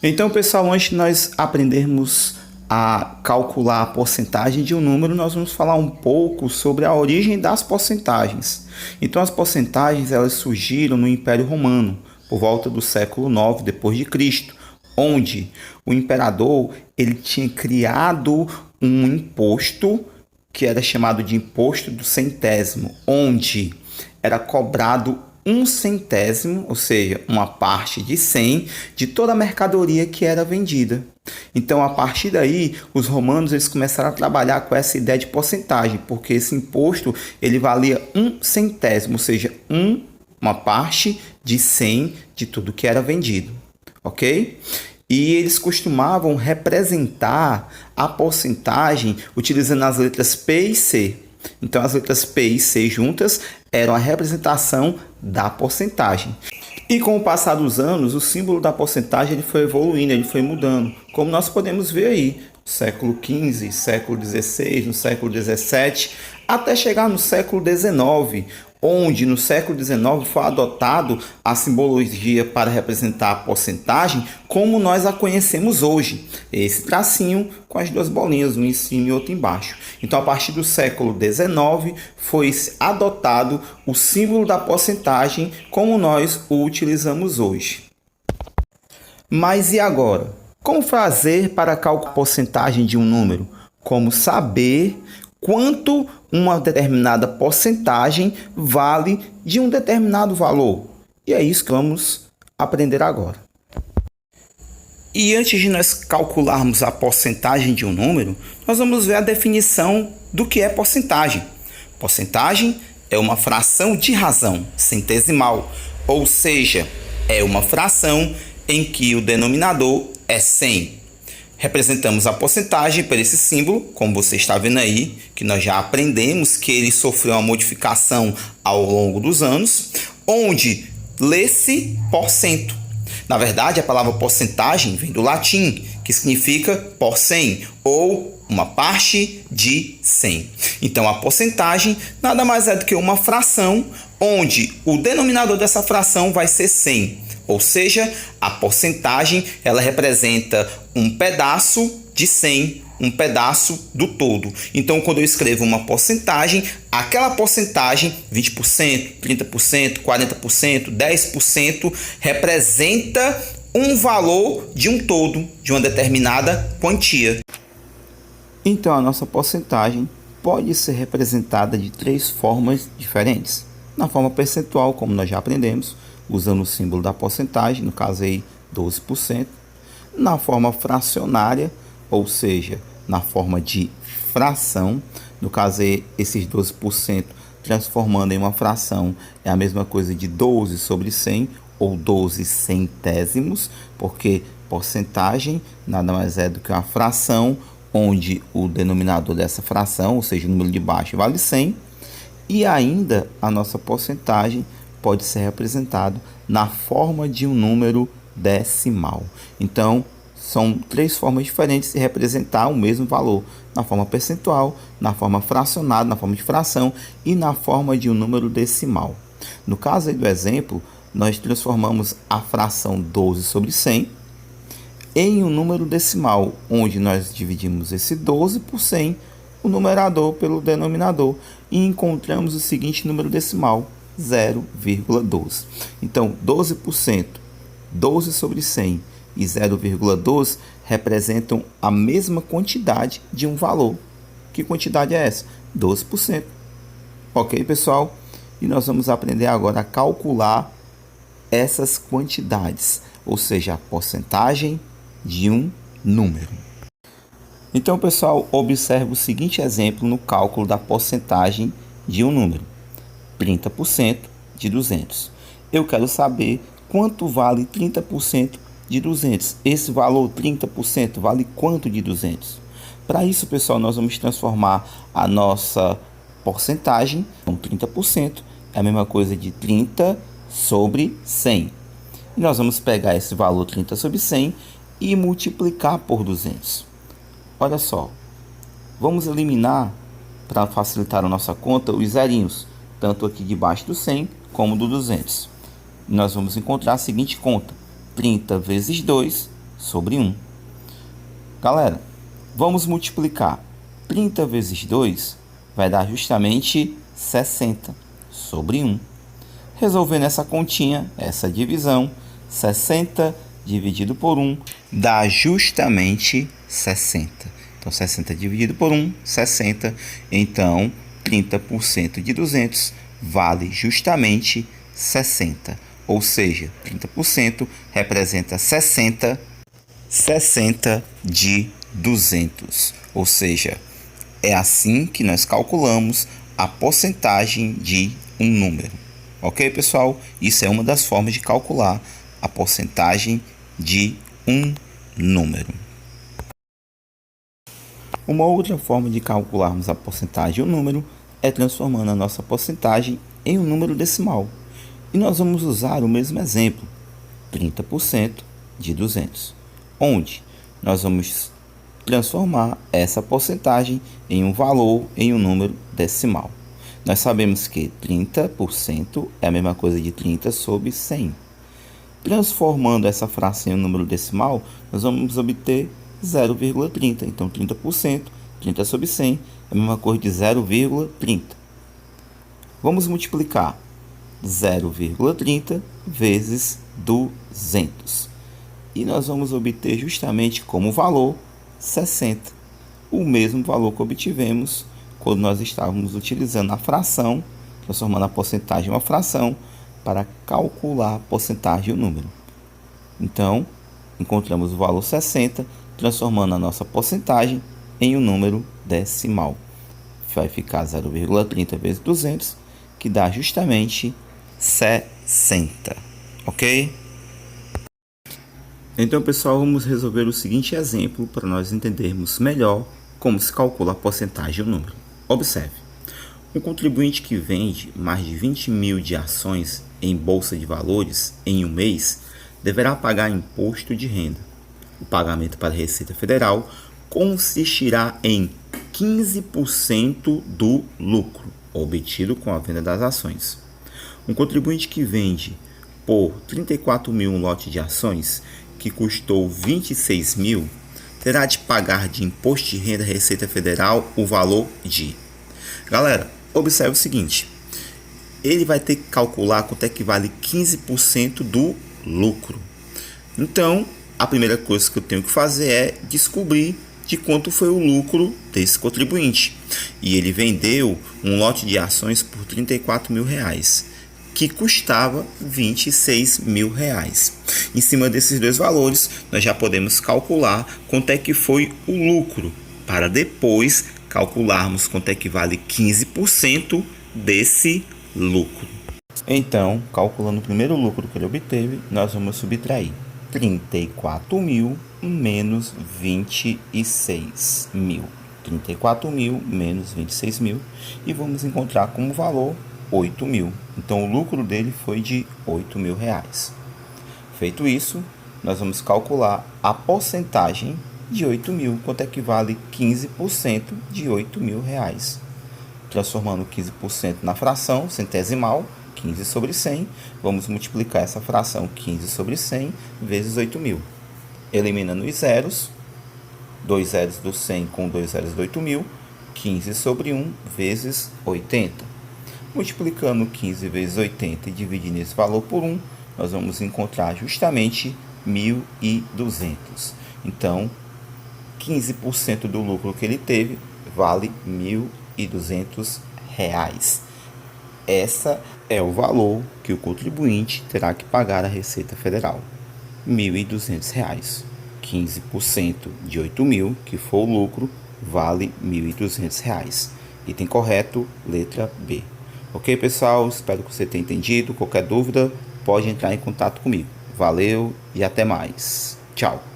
Então, pessoal, antes de nós aprendermos a calcular a porcentagem de um número, nós vamos falar um pouco sobre a origem das porcentagens. Então, as porcentagens elas surgiram no Império Romano, por volta do século IX depois de Cristo, onde o imperador ele tinha criado um imposto que era chamado de imposto do centésimo, onde era cobrado um centésimo, ou seja, uma parte de 100 de toda a mercadoria que era vendida. Então, a partir daí, os romanos eles começaram a trabalhar com essa ideia de porcentagem, porque esse imposto ele valia um centésimo, ou seja, uma parte de 100 de tudo que era vendido, ok? E eles costumavam representar a porcentagem utilizando as letras P e C. Então, as letras P e C juntas eram a representação da porcentagem. E com o passar dos anos, o símbolo da porcentagem ele foi evoluindo, ele foi mudando. Como nós podemos ver aí, século XV, século XVI, no século XVII, até chegar no século XIX, onde no século XIX foi adotado a simbologia para representar a porcentagem como nós a conhecemos hoje. Esse tracinho com as duas bolinhas, um em cima e outro embaixo. Então, a partir do século XIX, foi adotado o símbolo da porcentagem como nós o utilizamos hoje. Mas e agora? Como fazer para calcular a porcentagem de um número? Como saber quanto uma determinada porcentagem vale de um determinado valor? E é isso que vamos aprender agora. E antes de nós calcularmos a porcentagem de um número, nós vamos ver a definição do que é porcentagem. Porcentagem é uma fração de razão centesimal, ou seja, é uma fração em que o denominador é 100. Representamos a porcentagem por esse símbolo, como você está vendo aí, que nós já aprendemos que ele sofreu uma modificação ao longo dos anos, onde lê-se porcento. Na verdade, a palavra porcentagem vem do latim, que significa por 100, ou uma parte de 100. Então, a porcentagem nada mais é do que uma fração, onde o denominador dessa fração vai ser 100. Ou seja, a porcentagem ela representa um pedaço de 100, um pedaço do todo. Então, quando eu escrevo uma porcentagem, aquela porcentagem, 20%, 30%, 40%, 10%, representa um valor de um todo, de uma determinada quantia. Então, a nossa porcentagem pode ser representada de três formas diferentes. Na forma percentual, como nós já aprendemos, usando o símbolo da porcentagem, no caso aí 12%. Na forma fracionária, ou seja, na forma de fração, no caso aí esses 12% transformando em uma fração é a mesma coisa de 12 sobre 100 ou 12 centésimos, porque porcentagem nada mais é do que uma fração onde o denominador dessa fração, ou seja, o número de baixo vale 100, e ainda a nossa porcentagem pode ser representado na forma de um número decimal. Então, são três formas diferentes de representar o mesmo valor: na forma percentual, na forma fracionada, na forma de fração e na forma de um número decimal. No caso aí do exemplo, nós transformamos a fração 12 sobre 100 em um número decimal, onde nós dividimos esse 12 por 100, o numerador pelo denominador, e encontramos o seguinte número decimal: 0,12. Então, 12%, 12 sobre 100 e 0,12 representam a mesma quantidade de um valor. Que quantidade é essa? 12%. Ok, pessoal? E nós vamos aprender agora a calcular essas quantidades, ou seja, a porcentagem de um número. Então, pessoal, observe o seguinte exemplo no cálculo da porcentagem de um número: 30% de 200. Eu quero saber quanto vale 30% de 200. Esse valor 30% vale quanto de 200? Para isso, pessoal, nós vamos transformar a nossa porcentagem. Então, 30% é a mesma coisa de 30 sobre 100. E nós vamos pegar esse valor 30 sobre 100 e multiplicar por 200. Olha só, vamos eliminar, para facilitar a nossa conta, os zerinhos, tanto aqui debaixo do 100 como do 200. Nós vamos encontrar a seguinte conta: 30 vezes 2 sobre 1. Galera, vamos multiplicar. 30 vezes 2 vai dar justamente 60 sobre 1. Resolvendo essa continha, essa divisão, 60 dividido por 1 dá justamente 60. Então, 60 dividido por 1, 60. Então, 30% de 200 vale justamente 60. Ou seja, 30% representa 60 de 200. Ou seja, é assim que nós calculamos a porcentagem de um número. Ok, pessoal? Isso é uma das formas de calcular a porcentagem de um número. Uma outra forma de calcularmos a porcentagem de um número é transformando a nossa porcentagem em um número decimal. E nós vamos usar o mesmo exemplo, 30% de 200, onde nós vamos transformar essa porcentagem em um valor, em um número decimal. Nós sabemos que 30% é a mesma coisa de 30 sobre 100. Transformando essa fração em um número decimal, nós vamos obter 0,30. Então, 30%, 30 sobre 100, é a mesma coisa de 0,30. Vamos multiplicar 0,30 vezes 200. E nós vamos obter justamente como valor 60. O mesmo valor que obtivemos quando nós estávamos utilizando a fração, transformando a porcentagem em uma fração, para calcular a porcentagem do número. Então, encontramos o valor 60, transformando a nossa porcentagem em um número decimal. Vai ficar 0,30 vezes 200, que dá justamente 60. Ok? Então, pessoal, vamos resolver o seguinte exemplo para nós entendermos melhor como se calcula a porcentagem do número. Observe. Um contribuinte que vende mais de 20 mil de ações em bolsa de valores em um mês deverá pagar imposto de renda. O pagamento para a Receita Federal consistirá em 15% do lucro obtido com a venda das ações. Um contribuinte que vende por 34 mil um lote de ações que custou 26 mil terá de pagar de imposto de renda à Receita Federal o valor de... Galera, observe o seguinte, ele vai ter que calcular quanto é que vale 15% do lucro. Então, a primeira coisa que eu tenho que fazer é descobrir de quanto foi o lucro desse contribuinte. E ele vendeu um lote de ações por 34 mil reais, que custava 26 mil reais. Em cima desses dois valores, nós já podemos calcular quanto é que foi o lucro, para depois calcularmos quanto é que vale 15% desse lucro. Então, calculando o primeiro lucro que ele obteve, nós vamos subtrair 34 mil menos 26 mil. 34 mil menos 26 mil e vamos encontrar como valor 8 mil. Então, o lucro dele foi de 8 mil reais. Feito isso, nós vamos calcular a porcentagem de 8 mil, quanto é que vale 15% de 8 mil reais. Transformando 15% na fração centesimal, 15 sobre 100, vamos multiplicar essa fração 15 sobre 100 vezes 8 mil. Eliminando os zeros, 2 zeros do 100 com 2 zeros do 8 mil, 15 sobre 1 vezes 80. Multiplicando 15 vezes 80 e dividindo esse valor por 1, nós vamos encontrar justamente 1.200. Então, 15% do lucro que ele teve vale 1.200 reais. Esse é o valor que o contribuinte terá que pagar à Receita Federal, 1.200 reais. 15% de 8 mil, que for o lucro, vale 1.200 reais. Item correto, letra B. Ok, pessoal? Espero que você tenha entendido. Qualquer dúvida, pode entrar em contato comigo. Valeu e até mais. Tchau.